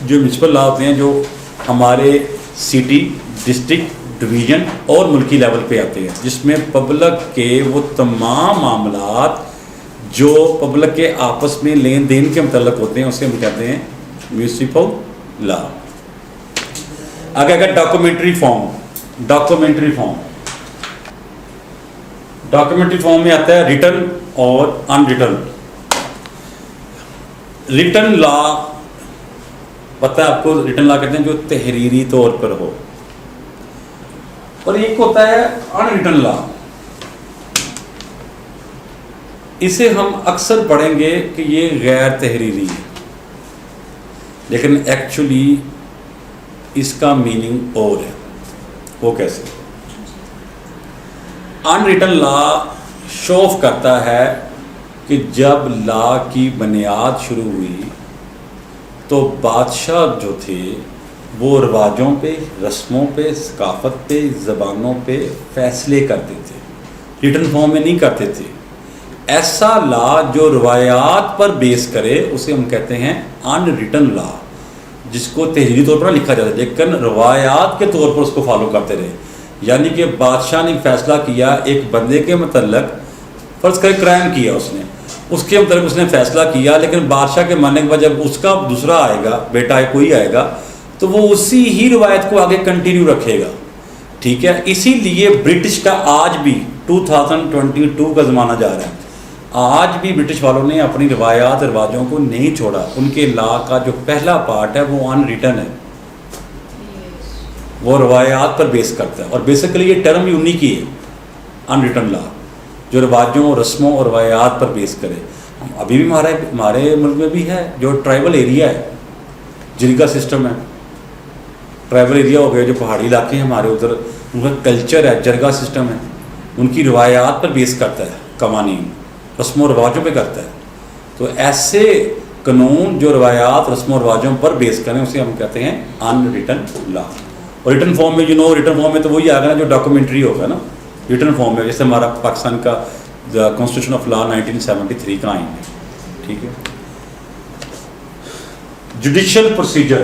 جو میونسپل لا ہوتے ہیں جو ہمارے سٹی, ڈسٹرکٹ, ڈویژن اور ملکی لیول پہ آتے ہیں, جس میں پبلک کے وہ تمام معاملات جو پبلک کے آپس میں لین دین کے متعلق ہوتے ہیں اسے ہم کہتے ہیں میونسپل لا. آگے اگر ڈاکومنٹری فارم میں آتا ہے ریٹن اور ان ریٹن. ریٹن لا پتہ ہے آپ کو, ریٹن لا کہتے ہیں جو تحریری طور پر ہو, اور ایک ہوتا ہے ان ریٹن لا. اسے ہم اکثر پڑھیں گے کہ یہ غیر تحریری ہے, لیکن ایکچولی اس کا میننگ اور ہے. وہ کیسے؟ In written law show of کرتا ہے کہ جب لا کی بنیاد شروع ہوئی تو بادشاہ جو تھے وہ رواجوں پہ, رسموں پہ, ثقافت پہ, زبانوں پہ فیصلے کرتے تھے, ریٹن فارم میں نہیں کرتے تھے. ایسا لا جو روایات پر بیس کرے اسے ہم کہتے ہیں ان ریٹن لا, جس کو تحریری طور پر لکھا جاتا ہے لیکن روایات کے طور پر اس کو فالو کرتے رہے. یعنی کہ بادشاہ نے فیصلہ کیا ایک بندے کے متعلق, فرض کرے کرائم کیا اس نے, اس کے متعلق اس نے فیصلہ کیا, لیکن بادشاہ کے ماننے کے بعد جب اس کا دوسرا آئے گا, بیٹا کوئی آئے گا, تو وہ اسی ہی روایت کو آگے کنٹینیو رکھے گا. ٹھیک ہے, اسی لیے برٹش کا آج بھی 2022 کا زمانہ جا رہا ہے, آج بھی برٹش والوں نے اپنی روایات رواجوں کو نہیں چھوڑا. ان کے لا کا جو پہلا پارٹ ہے وہ ان ریٹن ہے, وہ روایات پر بیس کرتا ہے, اور بیسیکلی یہ ٹرم بھی انہی کی ہے ان ریٹن لا, جو رواجوں, رسموں اور روایات پر بیس کرے. ابھی بھی ہمارے ملک میں بھی ہے جو ٹرائبل ایریا ہے, جرگا سسٹم ہے, ٹرائبل ایریا ہو گیا جو پہاڑی علاقے ہیں ہمارے, ادھر ان کا کلچر ہے, جرگا سسٹم ہے, ان کی روایات پر بیس کرتا ہے, قوانین رسم و رواجوں پہ کرتا ہے. تو ایسے قانون جو روایات, رسم و رواجوں پر بیس کریں اسے ہم کہتے ہیں ان ریٹن لا. اور ریٹن فارم میں ریٹن فارم میں تو وہی آ گیا نا جو ڈاکومنٹری ہوگا نا, ریٹن فارم میں, جیسے ہمارا پاکستان کا کانسٹیٹیوشن آف لا 1973 کا آئین ہے. ٹھیک ہے, جوڈیشل پروسیجر.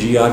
G.R.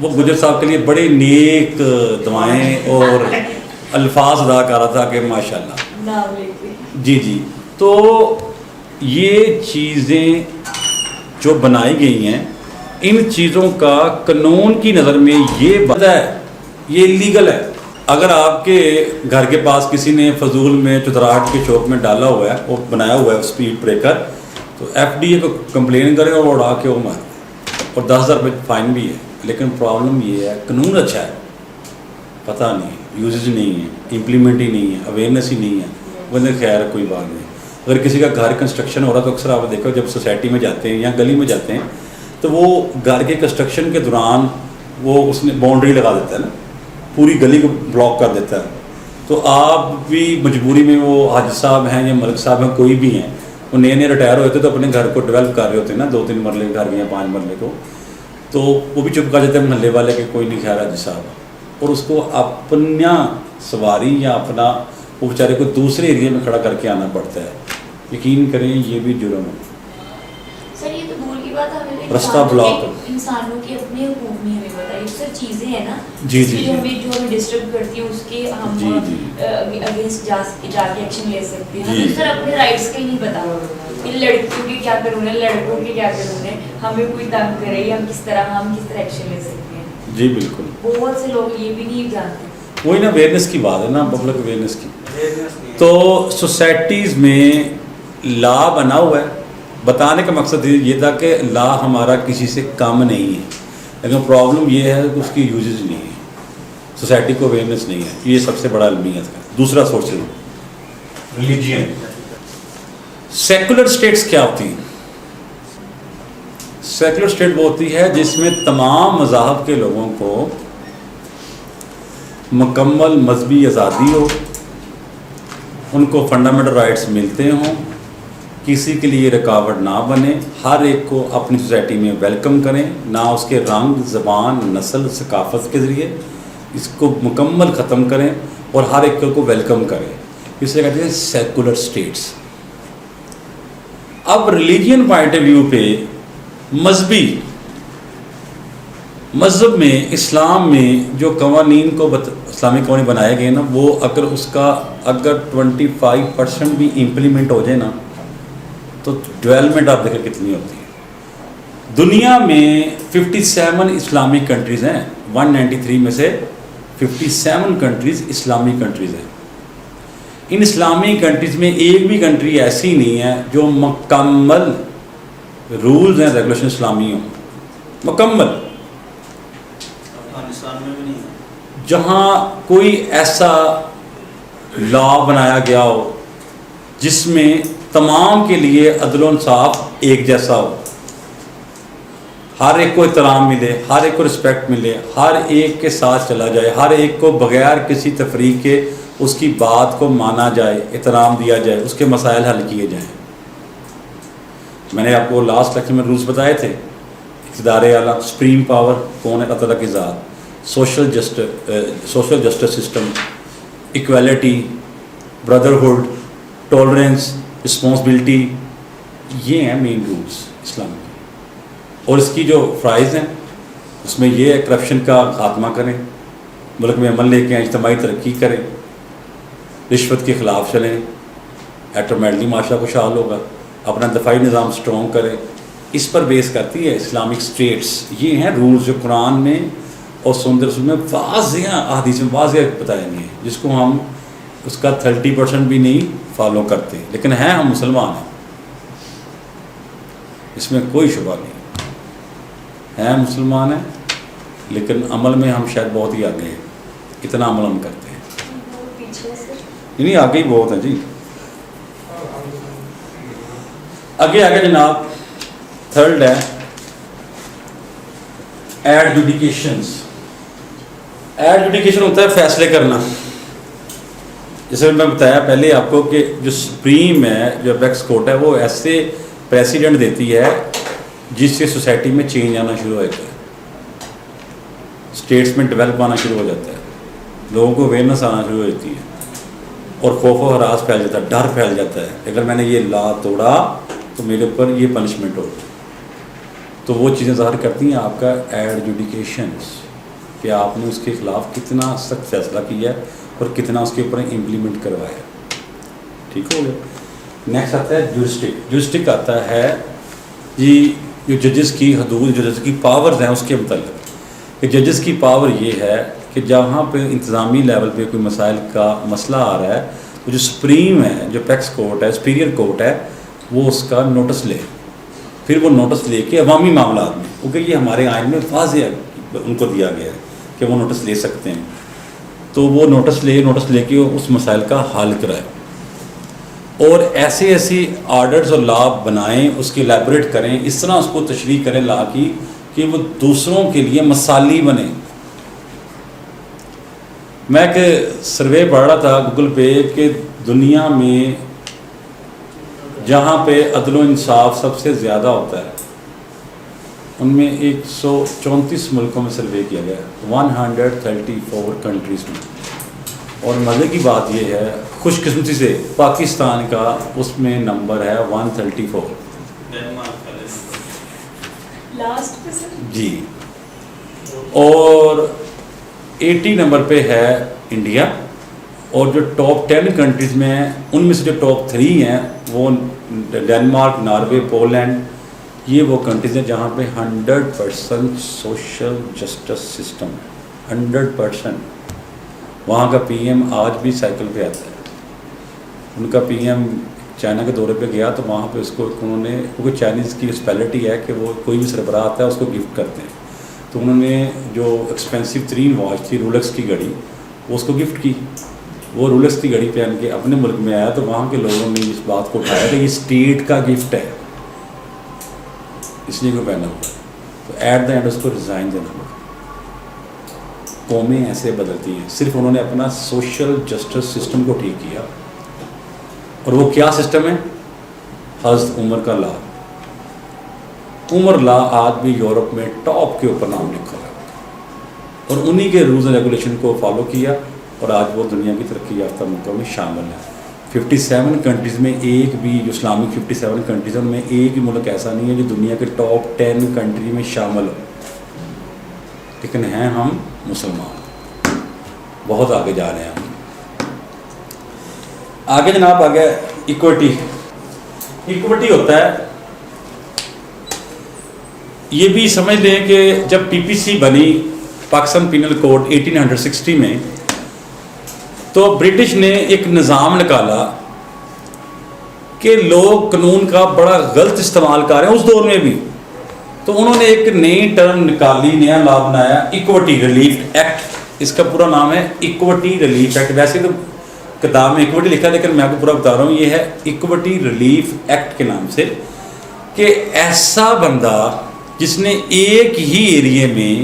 وہ گجر صاحب کے لیے بڑے نیک دعائیں اور الفاظ ادا کر رہا تھا کہ ماشاءاللہ. نام لے کے. جی تو یہ چیزیں جو بنائی گئی ہیں ان چیزوں کا قانون کی نظر میں یہ بند ہے, یہ لیگل ہے. اگر آپ کے گھر کے پاس کسی نے فضول میں چتراہٹ کے چوک میں ڈالا ہوا ہے, وہ بنایا ہوا ہے اسپیڈ بریکر, تو FDA کو کمپلین کرے اور اڑا کے وہ مارے, اور 10,000 روپے فائن بھی ہے. لیکن پرابلم یہ ہے قانون اچھا ہے, پتہ نہیں, یوزز نہیں ہے, امپلیمنٹ ہی نہیں ہے, اویئرنیس ہی نہیں ہے. وہ خیر ہے, کوئی بات نہیں. اگر کسی کا گھر کنسٹرکشن ہو رہا تو اکثر آپ دیکھو جب سوسائٹی میں جاتے ہیں یا گلی میں جاتے ہیں تو وہ گھر کے کنسٹرکشن کے دوران وہ اس نے باؤنڈری لگا دیتا ہے نا, پوری گلی کو بلاک کر دیتا ہے. تو آپ بھی مجبوری میں, وہ حاجی صاحب ہیں یا ملک صاحب ہیں, کوئی بھی ہیں, وہ نئے ریٹائر ہوتے تو اپنے گھر کو ڈیولپ کر رہے ہوتے ہیں نا, 2-3 مرلے گھر یا 5 مرلے کو, تو وہ بھی چپ کر جاتے ہیں محلے والے کہ کوئی نہیں خیر حاجی صاحب, اور اس کو اپنا سواری یا اپنا وہ بیچارے کو دوسرے ایریے میں کھڑا کر کے آنا پڑتا ہے. یقین کریں یہ بھی جرم ہے. سر یہ تو دور کی بات ہے, رستہ بلاک, انسانوں کے اپنے حقوق نہیں ہمیں پتہ. یہ سر چیزیں ہیں نا جی جو ہمیں ڈسٹرب کرتی ہیں, اس کے ہم اگینسٹ جا کے ایکشن لے سکتے ہیں. ہمیں سر اپنے رائٹس کا ہی نہیں پتا کہ لڑکیوں کے کیا قانون ہے, لڑکوں کے کیا قانون ہے, ہمیں کوئی تنگ کرے یا ہم کس طرح ایکشن لے سکتے ہیں. جی بالکل, بہت سے لوگ یہ بھی نہیں جانتے. وہی نا اویئرنیس کی بات ہے نا, پبلک اویئرنیس کی. تو سوسائٹیز میں لا بنا ہوا ہے, بتانے کا مقصد یہ تھا کہ لا ہمارا کسی سے کم نہیں ہے, لیکن پرابلم یہ ہے کہ اس کی یوزز نہیں ہے, سوسائٹی کو اویئرنیس نہیں ہے. یہ سب سے بڑا المیت ہے. دوسرا سورس ہے ریلیجین. سیکولر اسٹیٹس کیا ہوتی ہیں؟ سیکولر اسٹیٹ وہ ہوتی ہے جس میں تمام مذاہب کے لوگوں کو مکمل مذہبی آزادی ہو, ان کو فنڈامنٹل رائٹس ملتے ہوں, کسی کے لیے رکاوٹ نہ بنے, ہر ایک کو اپنی سوسائٹی میں ویلکم کریں, نہ اس کے رنگ, زبان, نسل, ثقافت کے ذریعے اس کو مکمل ختم کریں, اور ہر ایک کو ویلکم کریں. اس لیے کہتے ہیں سیکولر اسٹیٹس. اب ریلیجین پوائنٹ آف ویو پہ مذہب میں, اسلام میں جو قوانین کو اسلامی قوانین بنائے گئے نا, وہ اگر 25% بھی امپلیمنٹ ہو جائے نا تو ڈیولپمنٹ آپ دیکھیں کتنی ہوتی ہے. دنیا میں 57 اسلامی کنٹریز ہیں, 193 میں سے 57 کنٹریز اسلامی کنٹریز ہیں. ان اسلامی کنٹریز میں ایک بھی کنٹری ایسی نہیں ہے جو مکمل رولز ہیں ریگولیشن اسلامی ہوں, مکمل. افغانستان میں بھی نہیں ہے جہاں کوئی ایسا لا بنایا گیا ہو جس میں تمام کے لیے عدل و انصاف ایک جیسا ہو, ہر ایک کو احترام ملے, ہر ایک کو رسپیکٹ ملے, ہر ایک کے ساتھ چلا جائے, ہر ایک کو بغیر کسی تفریق کے اس کی بات کو مانا جائے, احترام دیا جائے, اس کے مسائل حل کیے جائیں. میں نے آپ کو لاسٹ لیکچر میں رولز بتائے تھے. اقتدار اعلیٰ, سپریم پاور کون ہے؟ اللہ تعالیٰ کی ذات. Social justice system, equality, brotherhood, tolerance, responsibility, یہ ہیں مین رولز اسلام کے. اور اس کی جو فرائض ہیں اس میں یہ ہے کرپشن کا خاتمہ کریں, ملک میں عمل لے کے اجتماعی ترقی کریں, رشوت کے خلاف چلیں, آٹومیٹکلی معاشرہ خوشحال ہوگا, اپنا دفاعی نظام سٹرونگ کریں. اس پر بیس کرتی ہے اسلامک اسٹیٹس. یہ ہیں رولز جو قرآن میں اور سنت رسول میں واضح, احادیث میں واضح بتائے گئے ہیں, جس کو ہم اس کا 30% بھی نہیں فالو کرتے, لیکن ہیں ہم مسلمان ہیں, اس میں کوئی شبہ نہیں. ہیں مسلمان ہیں لیکن عمل میں ہم شاید بہت ہی آگے ہیں, اتنا عمل ہم کرتے ہیں. نہیں آگے ہی بہت ہیں جی. آگے جناب تھرڈ ہے ایڈجوڈیکیشنز. ایڈجوڈیکیشن ہوتا ہے فیصلے کرنا. جیسے میں بتایا پہلے آپ کو کہ جو سپریم ہے, جو اپیکس کورٹ ہے, وہ ایسے پریسیڈنٹ دیتی ہے جس سے سوسائٹی میں چینج آنا شروع ہو جاتا ہے, اسٹیٹس میں ڈیولپ آنا شروع ہو جاتا ہے, لوگوں کو اویئرنیس آنا شروع ہو جاتی ہے, اور خوف و ہراس پھیل جاتا ہے, ڈر پھیل جاتا ہے. اگر میں نے یہ لا توڑا تو میرے اوپر یہ پنشمنٹ ہوگی. تو وہ چیزیں ظاہر کرتی ہیں آپ کا ایڈجوڈیکیشنز. کہ آپ نے اس کے خلاف کتنا سخت فیصلہ کیا ہے اور کتنا اس کے اوپر امپلیمنٹ کروایا. ٹھیک ہو گیا. نیکسٹ آتا ہے جورسٹک. جورسٹک آتا ہے جی جو ججز کی حدود، ججز کی پاورز ہیں اس کے متعلق، کہ ججز کی پاور یہ ہے کہ جہاں پہ انتظامی لیول پہ کوئی مسائل کا مسئلہ آ رہا ہے تو جو سپریم ہے، جو پیکس کورٹ ہے، سپیریئر کورٹ ہے، وہ اس کا نوٹس لے، پھر وہ نوٹس لے کے عوامی معاملات میں، کیونکہ یہ ہمارے آئین میں واضح ہے ان کو دیا گیا ہے کہ وہ نوٹس لے سکتے ہیں، تو وہ نوٹس لے کے اس مسائل کا حل کرائے، اور ایسے آرڈرز اور لا بنائیں، اس کی الیبوریٹ کریں، اس طرح اس کو تشریح کریں لا کی کہ وہ دوسروں کے لیے مثالی بنے. میں ایک سروے پڑھ رہا تھا گوگل پہ کہ دنیا میں جہاں پہ عدل و انصاف سب سے زیادہ ہوتا ہے ان میں 134 ملکوں میں سروے کیا گیا ہے، 134 کنٹریز میں. اور مزے کی بات یہ ہے خوش قسمتی سے پاکستان کا اس میں نمبر ہے 134 جی، اور 80 نمبر پہ ہے انڈیا، اور جو ٹاپ 10 کنٹریز میں ہیں ان میں سے جو ٹاپ 3 ہیں وہ ڈینمارک، ناروے، پولینڈ، یہ وہ کنٹریز ہیں جہاں پہ 100% سوشل جسٹس سسٹم ہے، 100%. وہاں کا پی ایم آج بھی سائیکل پہ آتا ہے. ان کا پی ایم چائنا کے دورے پہ گیا تو وہاں پہ اس کو انہوں نے، کیونکہ چائنیز کی اسپیشلٹی ہے کہ وہ کوئی بھی سربراہ آتا ہے اس کو گفٹ کرتے ہیں، تو انہوں نے جو ایکسپینسو ترین واچ تھی رولکس کی گھڑی وہ اس کو گفٹ کی. وہ رولکس کی گھڑی پہن کے اپنے ملک میں آیا تو وہاں کے لوگوں نے اس بات کو اٹھایا کہ یہ اسٹیٹ کا گفٹ ہے اس لیے کو پہنا ہوا. تو ایٹ دا اینڈ اس کو ریزائن دینا پڑا. قومیں ایسے بدلتی ہیں، صرف انہوں نے اپنا سوشل جسٹس سسٹم کو ٹھیک کیا. اور وہ کیا سسٹم ہے؟ حضرت عمر کا لا. عمر لا آج بھی یورپ میں ٹاپ کے اوپر نام لکھا ہے، اور انہی کے رولز اینڈ ریگولیشن کو فالو کیا، اور آج وہ دنیا کی ترقی یافتہ ملکوں میں شامل ہے. 57 کنٹریز میں ایک بھی جو اسلامک 57 کنٹریز ہیں ان میں ایک بھی ملک ایسا نہیں ہے جو دنیا کے ٹاپ 10 کنٹری میں شامل ہو، لیکن ہیں ہم مسلمان. بہت آگے جا رہے ہیں ہم. آگے جناب آگے ایکوٹی. ایکوٹی ہوتا ہے، یہ بھی سمجھ لیں کہ جب پی پی سی بنی پاکستان پینل کوڈ 1860 میں، تو برٹش نے ایک نظام نکالا کہ لوگ قانون کا بڑا غلط استعمال کر رہے ہیں اس دور میں بھی. تو انہوں نے ایک نئی ٹرم نکالی، نیا لا بنایا، ایکوٹی ریلیف ایکٹ. اس کا پورا نام ہے ایکوٹی ریلیف ایکٹ. ویسے تو کتاب میں ایکوٹی لکھا لیکن میں آپ کو پورا بتا رہا ہوں، یہ ہے ایکوٹی ریلیف ایکٹ کے نام سے، کہ ایسا بندہ جس نے ایک ہی ایریے میں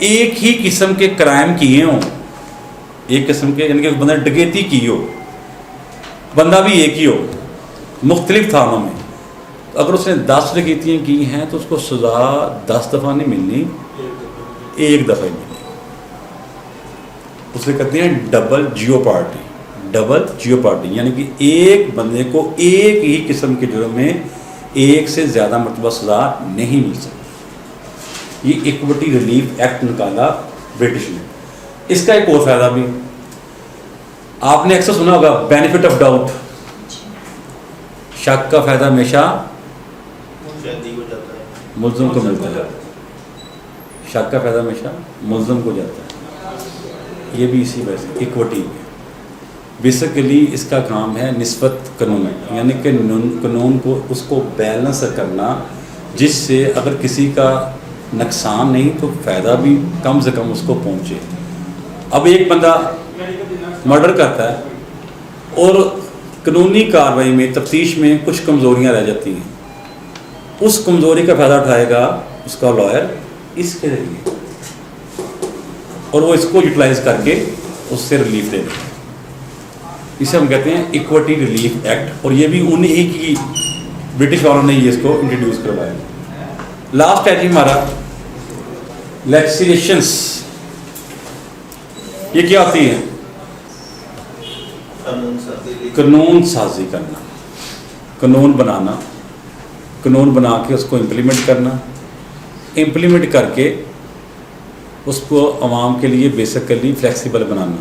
ایک ہی قسم کے کرائم کیے ہوں، ایک قسم کے، یعنی کہ بندہ ڈکیتی کی ہو، بندہ بھی ایک ہی ہو مختلف تھانوں میں، اگر اس نے 10 ڈکیتیاں کی ہیں تو اس کو سزا 10 دفعہ نہیں ملنی، ایک دفعہ ہی ملنی. اسے کہتے ہیں double jeopardy. Double jeopardy یعنی کہ ایک بندے کو ایک ہی قسم کے جرم میں ایک سے زیادہ مرتبہ سزا نہیں مل سکتی. یہ ایکوٹی ریلیف ایکٹ نکالا برٹش نے. اس کا ایک اور فائدہ بھی آپ نے اکثر سنا ہوگا، بینیفٹ آف ڈاؤٹ. شک کا فائدہ ہمیشہ ملزم کو ملتا ہے، شک کا فائدہ ہمیشہ ملزم کو جاتا ہے. یہ بھی اسی وجہ سے ایکوٹی میں بیسیکلی اس کا کام ہے نسبت قانون، یعنی کہ قانون کو اس کو بیلنس کرنا، جس سے اگر کسی کا نقصان نہیں تو فائدہ بھی کم سے کم اس کو پہنچے. اب ایک بندہ مرڈر کرتا ہے اور قانونی کارروائی میں تفتیش میں کچھ کمزوریاں رہ جاتی ہیں، اس کمزوری کا فائدہ اٹھائے گا اس کا لائر اس کے ذریعے، اور وہ اس کو یوٹیلائز کر کے اس سے ریلیف دے دے. اسے ہم کہتے ہیں ایکوٹی ریلیف ایکٹ، اور یہ بھی انہی کی برٹش والوں نے یہ اس کو انٹروڈیوس کروایا. لاسٹ ہے جی ہمارا لیجسلیشنس. یہ کیا ہوتی ہے؟ قانون سازی کرنا، قانون بنانا، قانون بنا کے اس کو امپلیمنٹ کرنا، امپلیمنٹ کر کے اس کو عوام کے لیے بیسیکلی فلیکسیبل بنانا.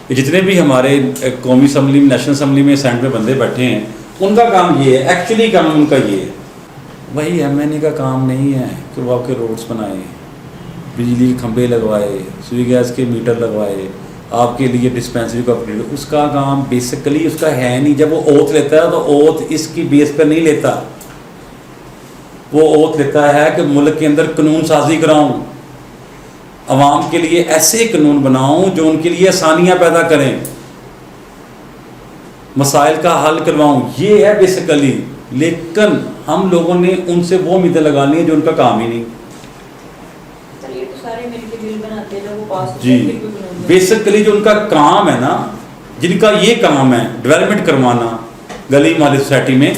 یہ جتنے بھی ہمارے قومی اسمبلی میں، نیشنل اسمبلی میں سینٹ میں بندے بیٹھے ہیں، ان کا کام یہ ہے، ایکچولی کام ان کا یہ ہے. وہی ایم این اے کا کام نہیں ہے کہ وہ آپ کے روڈس بنائے، بجلی کے کھمبے لگوائے، سوئی گیس کے میٹر لگوائے، آپ کے لیے ڈسپینسری کو اپگریڈ. اس کا کام بیسیکلی اس کا ہے نہیں. جب وہ اوتھ لیتا ہے تو اوتھ اس کی بیس پر نہیں لیتا، وہ اوتھ لیتا ہے کہ ملک کے اندر قانون سازی کراؤں، عوام کے لیے ایسے قانون بناؤں جو ان کے لیے آسانیاں پیدا کریں، مسائل کا حل کرواؤں. یہ ہے بیسیکلی. لیکن ہم لوگوں نے ان سے وہ امیدیں لگا لی ہیں جو ان کا کام ہی نہیں. جی بیسیکلی جو ان کا کام ہے نا، جن کا یہ کام ہے ڈیولپمنٹ کروانا گلی محلے سوسائٹی میں،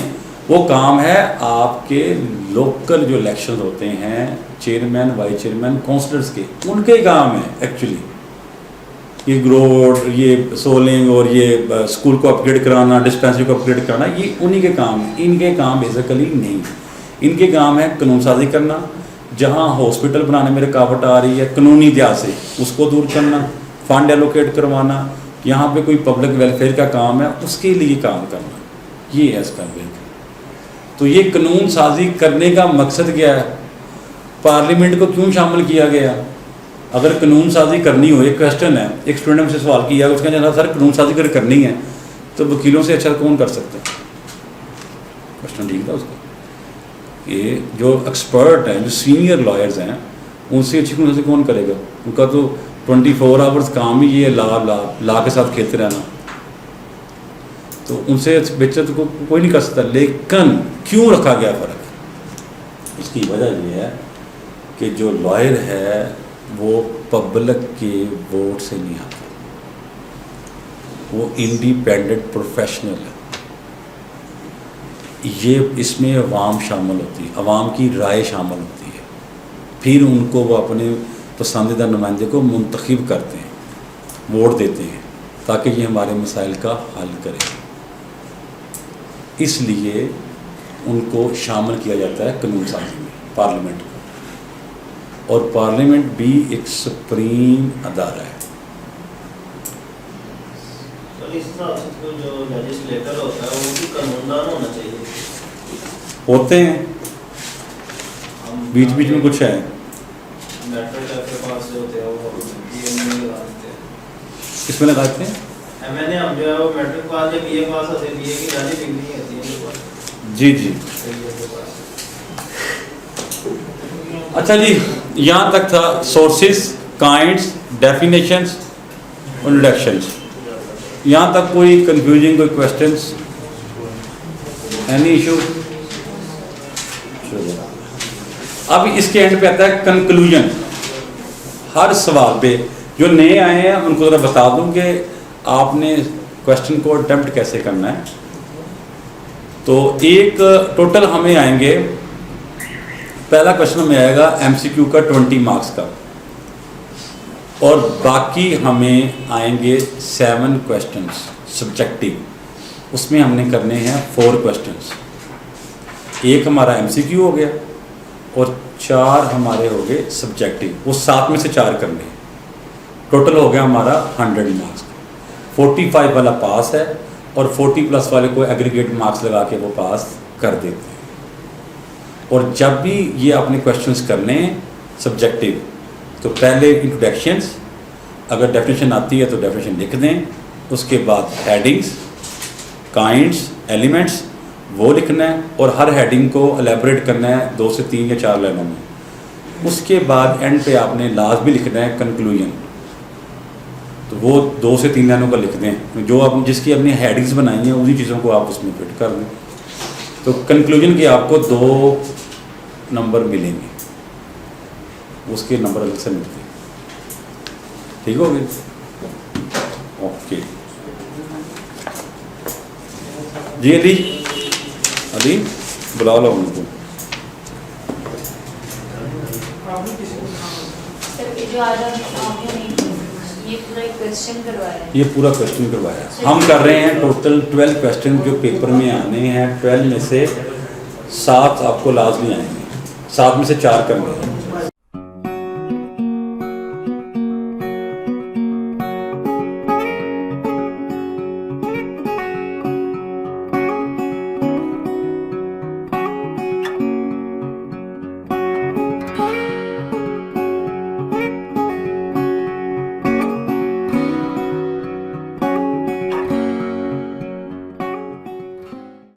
وہ کام ہے آپ کے لوکل جو الیکشن ہوتے ہیں چیئرمین وائس چیئرمین کونسلرز کے، ان کے کام ہے ایکچولی. یہ روڈ، یہ سولنگ اور یہ اسکول کو اپگریڈ کرانا، ڈسپینسری کو اپگریڈ کرانا، یہ انہی کے کام ہیں. ان کے کام بیسیکلی نہیں. ان کے کام ہے قانون سازی کرنا، جہاں ہاسپٹل بنانے میں رکاوٹ آ رہی ہے قانونی لحاظ سے اس کو دور کرنا، فنڈ ایلوکیٹ کروانا، یہاں پہ کوئی پبلک ویلفیئر کا کام ہے اس کے لیے کام کرنا. یہ ہے اس کا ورک. تو یہ قانون سازی کرنے کا مقصد کیا ہے؟ پارلیمنٹ کو کیوں شامل کیا گیا؟ اگر قانون سازی کرنی ہو، ایک کوشچن ہے، ایک اسٹوڈنٹ نے مجھ سے سوال کیا، اس کا جناب سر قانون سازی اگر کرنی ہے تو وکیلوں سے اچھا کون کر سکتا ہے؟ کوشچن ٹھیک تھا اس کا. یہ جو ایکسپرٹ ہیں، جو سینئر لائرز ہیں، ان سے اچھی قانون سازی کون کرے گا؟ ان کا تو 24 آورس کام ہی یہ لا کے ساتھ کھیلتے رہنا. تو ان سے بہتر تو کوئی نہیں کر سکتا. لیکن کیوں رکھا گیا فرق؟ اس کی وجہ یہ ہے کہ جو لائر ہے وہ پبلک کے ووٹ سے نہیں آتا، وہ انڈیپینڈنٹ پروفیشنل ہے. یہ اس میں عوام شامل ہوتی ہے، عوام کی رائے شامل ہوتی ہے، پھر ان کو وہ اپنے پسندیدہ نمائندے کو منتخب کرتے ہیں، ووٹ دیتے ہیں تاکہ یہ ہمارے مسائل کا حل کرے. اس لیے ان کو شامل کیا جاتا ہے قانون سازی میں پارلیمنٹ کو. اور پارلیمنٹ بھی ایک سپریم ادارہ ہے. ہوتے ہیں بیچ بیچ میں کچھ ہے. کس میں لگاتے ہیں؟ جی جی. اچھا جی، یہاں تک تھا سورسز، کائنڈس، ڈیفینیشنز اور ڈیڈکشنز. یہاں تک کوئی کنفیوژنگ، کوئی کویسچنس، اینی ایشو؟ اب اس کے اینڈ پہ آتا ہے کنکلوژن. ہر سوال پہ جو نئے آئے ہیں ان کو ذرا بتا دوں کہ آپ نے کویسچن کو اٹیمپٹ کیسے کرنا ہے. تو ایک ٹوٹل ہمیں آئیں گے، پہلا کویسچن ہمیں آئے گا ایم سی کیو کا 20 مارکس کا، اور باقی ہمیں آئیں گے 7 کویسچنس سبجیکٹیو. اس میں ہم نے کرنے ہیں 4 کویسچنس. ایک ہمارا ایم سی کیو ہو گیا اور 4 ہمارے ہو گئے سبجیکٹیو. وہ 7 میں سے 4 کرنے ہیں. ٹوٹل ہو گیا ہمارا 100 مارکس. 45 والا پاس ہے اور 40+ والے کو ایگریگیٹ مارکس لگا کے وہ پاس کر دیتے ہیں. اور جب بھی یہ اپنے کویسچنس کرنے ہیں سبجیکٹیو تو پہلے انٹروڈکشنس، اگر ڈیفینیشن آتی ہے تو ڈیفینیشن لکھ دیں. اس کے بعد ہیڈنگس، کائنڈس، ایلیمنٹس وہ لکھنا ہے اور ہر ہیڈنگ کو الیبوریٹ کرنا ہے 2 سے 3 یا 4 لائنوں میں. اس کے بعد اینڈ پہ آپ نے لاسٹ بھی لکھنا ہے کنکلوژن. تو وہ 2 سے 3 لائنوں کا لکھ دیں، جو آپ جس کی اپنی ہیڈنگس بنائی ہیں انہی چیزوں کو آپ اس میں فٹ کر دیں. تو کنکلوژن کے آپ کو 2 نمبر ملیں گے، اس کے نمبر الگ سے ملتے ہیں. ٹھیک ہو گیا؟ اوکے جی. علی بلا لو ان کو. یہ پورا کویسچن کروایا. ہم کر رہے ہیں ٹوٹل 12 کویسچن جو پیپر میں آنے ہیں. 12 میں سے 7 آپ کو لازمی آئیں گے، 7 میں سے 4 کرنے ہیں.